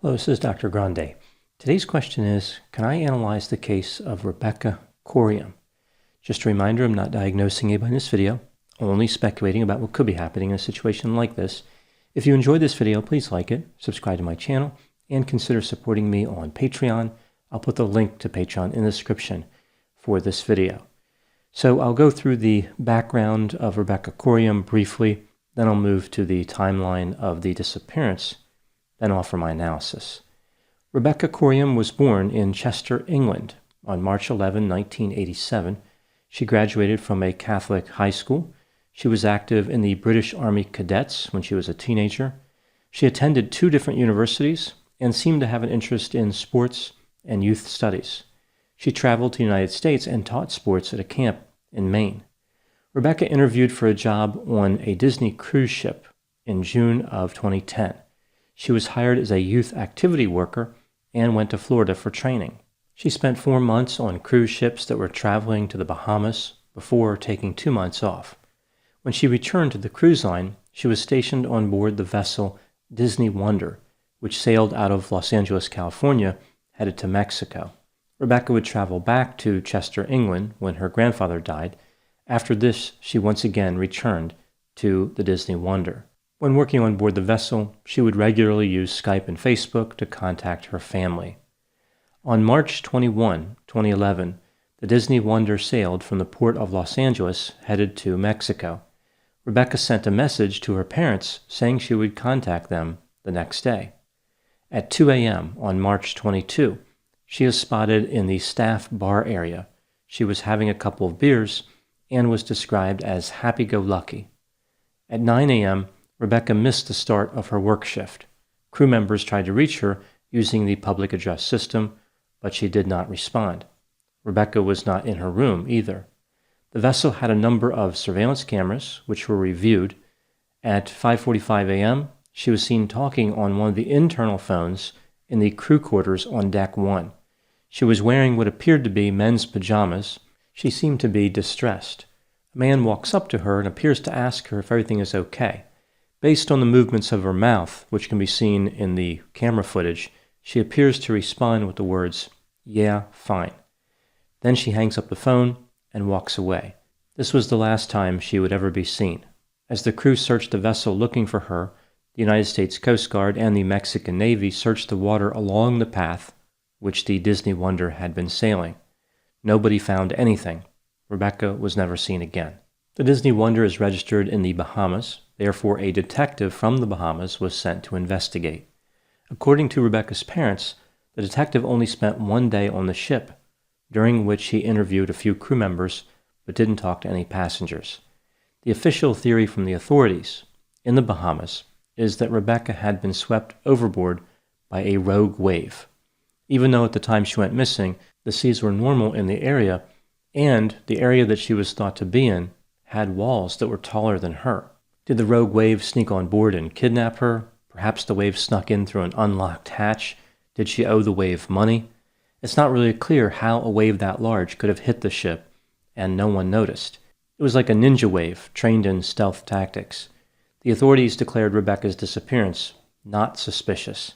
Hello, this is Dr. Grande. Today's question is, can I analyze the case of Rebecca Coriam? Just a reminder, I'm not diagnosing anybody in this video. I'm only speculating about what could be happening in a situation like this. If you enjoyed this video, please like it, subscribe to my channel, and consider supporting me on Patreon. I'll put the link to Patreon in the description for this video. So I'll go through the background of Rebecca Coriam briefly, then I'll move to the timeline of the disappearance, then offer my analysis. Rebecca Coriam was born in Chester, England on March 11, 1987. She graduated from a Catholic high school. She was active in the British Army Cadets when she was a teenager. She attended 2 different universities and seemed to have an interest in sports and youth studies. She traveled to the United States and taught sports at a camp in Maine. Rebecca interviewed for a job on a Disney cruise ship in June of 2010. She was hired as a youth activity worker and went to Florida for training. She spent 4 months on cruise ships that were traveling to the Bahamas before taking 2 months off. When she returned to the cruise line, she was stationed on board the vessel Disney Wonder, which sailed out of Los Angeles, California, headed to Mexico. Rebecca would travel back to Chester, England, when her grandfather died. After this, she once again returned to the Disney Wonder. When working on board the vessel, she would regularly use Skype and Facebook to contact her family. On March 21, 2011, the Disney Wonder sailed from the port of Los Angeles, headed to Mexico. Rebecca sent a message to her parents saying she would contact them the next day. At 2 a.m. on March 22, she is spotted in the staff bar area. She was having a couple of beers and was described as happy-go-lucky. At 9 a.m., Rebecca missed the start of her work shift. Crew members tried to reach her using the public address system, but she did not respond. Rebecca was not in her room either. The vessel had a number of surveillance cameras, which were reviewed. At 5:45 a.m., she was seen talking on one of the internal phones in the crew quarters on Deck 1. She was wearing what appeared to be men's pajamas. She seemed to be distressed. A man walks up to her and appears to ask her if everything is okay. Based on the movements of her mouth, which can be seen in the camera footage, she appears to respond with the words, "Yeah, fine." Then she hangs up the phone and walks away. This was the last time she would ever be seen. As the crew searched the vessel looking for her, the United States Coast Guard and the Mexican Navy searched the water along the path which the Disney Wonder had been sailing. Nobody found anything. Rebecca was never seen again. The Disney Wonder is registered in the Bahamas. Therefore, a detective from the Bahamas was sent to investigate. According to Rebecca's parents, the detective only spent 1 day on the ship, during which he interviewed a few crew members but didn't talk to any passengers. The official theory from the authorities in the Bahamas is that Rebecca had been swept overboard by a rogue wave. Even though at the time she went missing, the seas were normal in the area, and the area that she was thought to be in had walls that were taller than her. Did the rogue wave sneak on board and kidnap her? Perhaps the wave snuck in through an unlocked hatch. Did she owe the wave money? It's not really clear how a wave that large could have hit the ship and no one noticed. It was like a ninja wave trained in stealth tactics. The authorities declared Rebecca's disappearance not suspicious.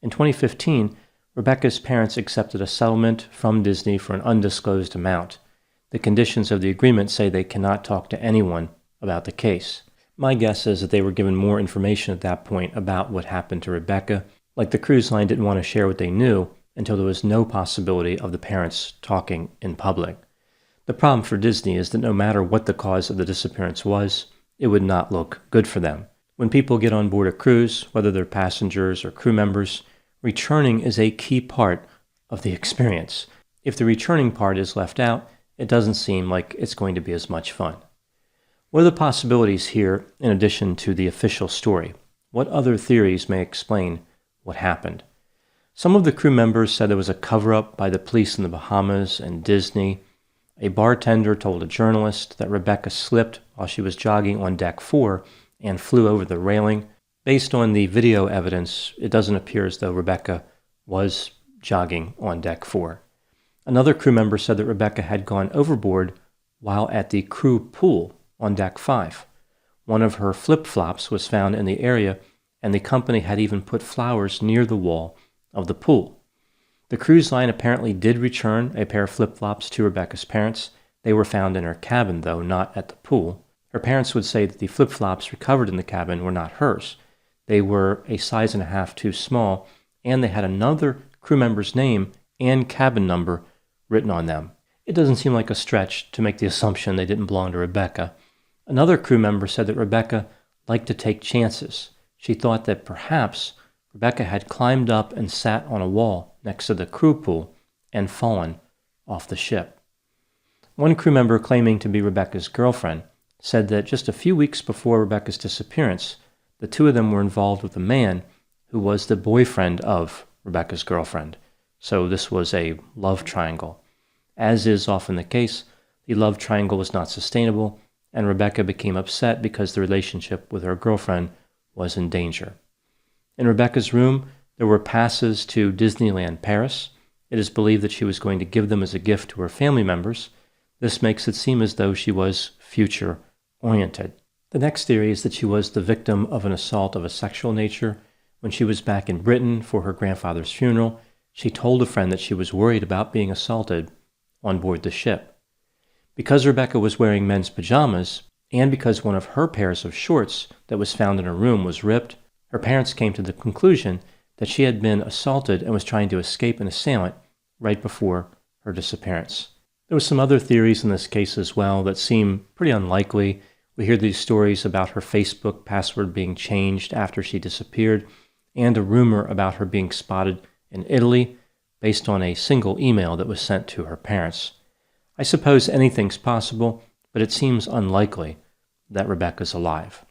In 2015, Rebecca's parents accepted a settlement from Disney for an undisclosed amount. The conditions of the agreement say they cannot talk to anyone about the case. My guess is that they were given more information at that point about what happened to Rebecca. Like the cruise line didn't want to share what they knew until there was no possibility of the parents talking in public. The problem for Disney is that no matter what the cause of the disappearance was, it would not look good for them. When people get on board a cruise, whether they're passengers or crew members, returning is a key part of the experience. If the returning part is left out, it doesn't seem like it's going to be as much fun. What are the possibilities here in addition to the official story? What other theories may explain what happened? Some of the crew members said there was a cover-up by the police in the Bahamas and Disney. A bartender told a journalist that Rebecca slipped while she was jogging on Deck 4 and flew over the railing. Based on the video evidence, it doesn't appear as though Rebecca was jogging on Deck 4. Another crew member said that Rebecca had gone overboard while at the crew pool on Deck 5. One of her flip-flops was found in the area, and the company had even put flowers near the wall of the pool. The cruise line apparently did return a pair of flip-flops to Rebecca's parents. They were found in her cabin, though, not at the pool. Her parents would say that the flip-flops recovered in the cabin were not hers. They were a size and a half too small, and they had another crew member's name and cabin number written on them. It doesn't seem like a stretch to make the assumption they didn't belong to Rebecca. Another crew member said that Rebecca liked to take chances. She thought that perhaps Rebecca had climbed up and sat on a wall next to the crew pool and fallen off the ship. One crew member, claiming to be Rebecca's girlfriend, said that just a few weeks before Rebecca's disappearance, the two of them were involved with a man who was the boyfriend of Rebecca's girlfriend. So this was a love triangle. As is often the case, the love triangle was not sustainable, and Rebecca became upset because the relationship with her girlfriend was in danger. In Rebecca's room, there were passes to Disneyland Paris. It is believed that she was going to give them as a gift to her family members. This makes it seem as though she was future-oriented. The next theory is that she was the victim of an assault of a sexual nature. When she was back in Britain for her grandfather's funeral, she told a friend that she was worried about being assaulted on board the ship. Because Rebecca was wearing men's pajamas, and because one of her pairs of shorts that was found in her room was ripped, her parents came to the conclusion that she had been assaulted and was trying to escape an assailant right before her disappearance. There were some other theories in this case as well that seem pretty unlikely. We hear these stories about her Facebook password being changed after she disappeared, and a rumor about her being spotted in Italy based on a single email that was sent to her parents. I suppose anything's possible, but it seems unlikely that Rebecca's alive.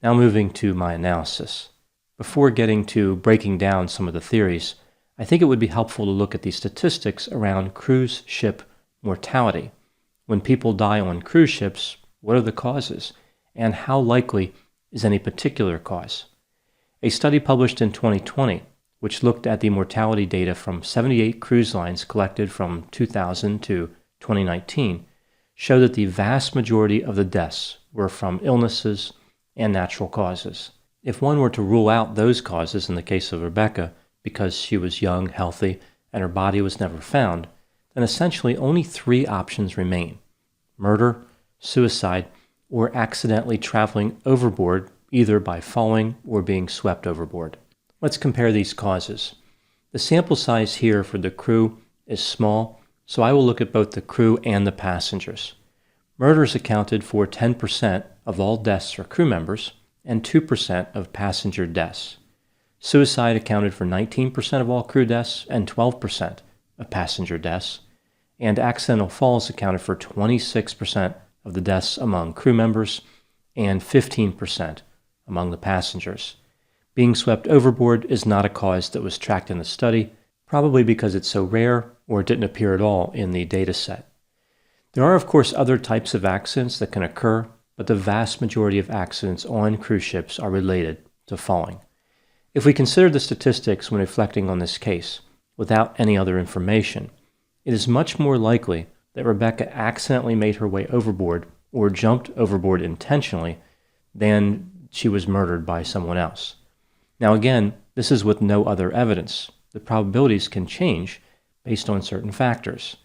Now moving to my analysis. Before getting to breaking down some of the theories, I think it would be helpful to look at the statistics around cruise ship mortality. When people die on cruise ships, what are the causes, and how likely is any particular cause? A study published in 2020, which looked at the mortality data from 78 cruise lines collected from 2000 to 2019, showed that the vast majority of the deaths were from illnesses and natural causes. If one were to rule out those causes in the case of Rebecca because she was young, healthy, and her body was never found, then essentially only three options remain: murder, suicide, or accidentally traveling overboard, either by falling or being swept overboard. Let's compare these causes. The sample size here for the crew is small, so I will look at both the crew and the passengers. Murders accounted for 10% of all deaths for crew members and 2% of passenger deaths. Suicide accounted for 19% of all crew deaths and 12% of passenger deaths, and accidental falls accounted for 26% of the deaths among crew members and 15% among the passengers. Being swept overboard is not a cause that was tracked in the study, probably because it's so rare or it didn't appear at all in the data set. There are, of course, other types of accidents that can occur, but the vast majority of accidents on cruise ships are related to falling. If we consider the statistics when reflecting on this case, without any other information, it is much more likely that Rebecca accidentally made her way overboard or jumped overboard intentionally than she was murdered by someone else. Now again, this is with no other evidence. The probabilities can change based on certain factors.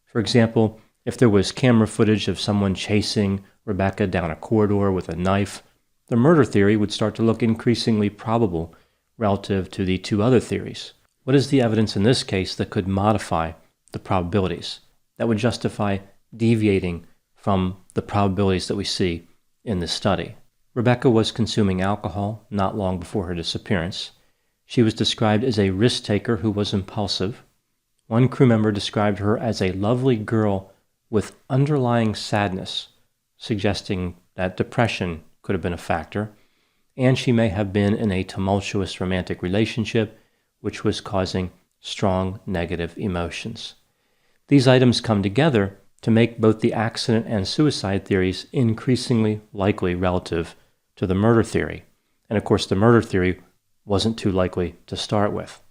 For example, if there was camera footage of someone chasing Rebecca down a corridor with a knife, the murder theory would start to look increasingly probable relative to the two other theories. What is the evidence in this case that could modify the probabilities, that would justify deviating from the probabilities that we see in this study? Rebecca was consuming alcohol not long before her disappearance. She was described as a risk-taker who was impulsive. One crew member described her as a lovely girl with underlying sadness, suggesting that depression could have been a factor, and she may have been in a tumultuous romantic relationship which was causing strong negative emotions. These items come together to make both the accident and suicide theories increasingly likely relative to the murder theory. And of course, the murder theory wasn't too likely to start with.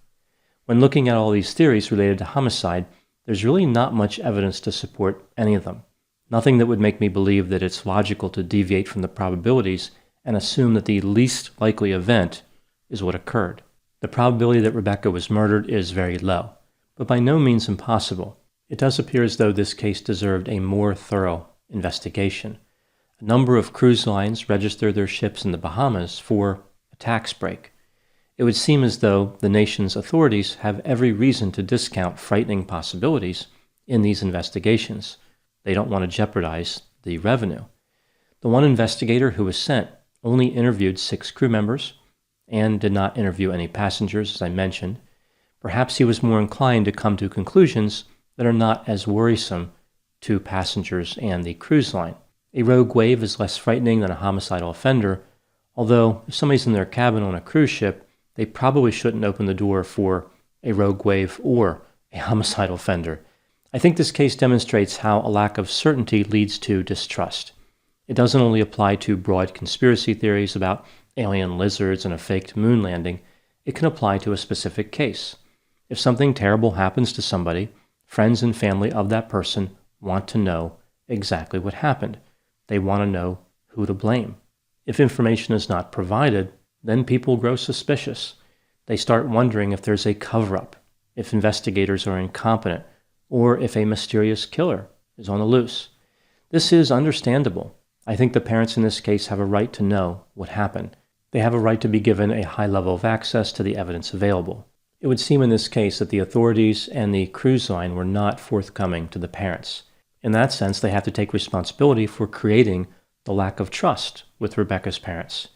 When looking at all these theories related to homicide, there's really not much evidence to support any of them. Nothing that would make me believe that it's logical to deviate from the probabilities and assume that the least likely event is what occurred. The probability that Rebecca was murdered is very low, but by no means impossible. It does appear as though this case deserved a more thorough investigation. A number of cruise lines register their ships in the Bahamas for a tax break. It would seem as though the nation's authorities have every reason to discount frightening possibilities in these investigations. They don't want to jeopardize the revenue. The one investigator who was sent only interviewed 6 crew members and did not interview any passengers, as I mentioned. Perhaps he was more inclined to come to conclusions that are not as worrisome to passengers and the cruise line. A rogue wave is less frightening than a homicidal offender, although if somebody's in their cabin on a cruise ship, they probably shouldn't open the door for a rogue wave or a homicidal offender. I think this case demonstrates how a lack of certainty leads to distrust. It doesn't only apply to broad conspiracy theories about alien lizards and a faked moon landing. It can apply to a specific case. If something terrible happens to somebody, friends and family of that person want to know exactly what happened. They want to know who to blame. If information is not provided, then people grow suspicious. They start wondering if there's a cover-up, if investigators are incompetent, or if a mysterious killer is on the loose. This is understandable. I think the parents in this case have a right to know what happened. They have a right to be given a high level of access to the evidence available. It would seem in this case that the authorities and the cruise line were not forthcoming to the parents. In that sense, they have to take responsibility for creating the lack of trust with Rebecca's parents.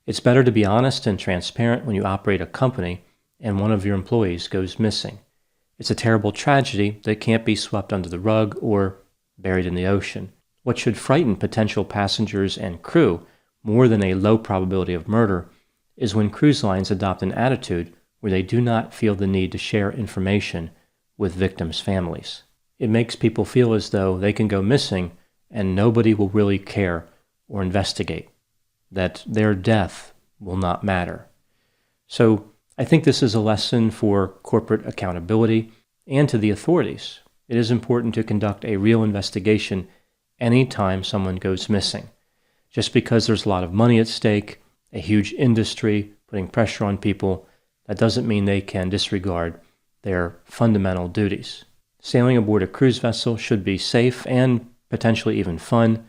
It's better to be honest and transparent when you operate a company and one of your employees goes missing. It's a terrible tragedy that can't be swept under the rug or buried in the ocean. What should frighten potential passengers and crew more than a low probability of murder is when cruise lines adopt an attitude where they do not feel the need to share information with victims' families. It makes people feel as though they can go missing and nobody will really care or investigate, that their death will not matter. So I think this is a lesson for corporate accountability and to the authorities. It is important to conduct a real investigation anytime someone goes missing. Just because there's a lot of money at stake, a huge industry putting pressure on people, that doesn't mean they can disregard their fundamental duties. Sailing aboard a cruise vessel should be safe and potentially even fun.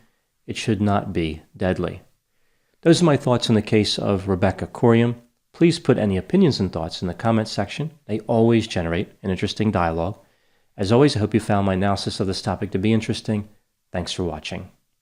It should not be deadly. Those are my thoughts on the case of Rebecca Coriam. Please put any opinions and thoughts in the comments section. They always generate an interesting dialogue. As always, I hope you found my analysis of this topic to be interesting. Thanks for watching.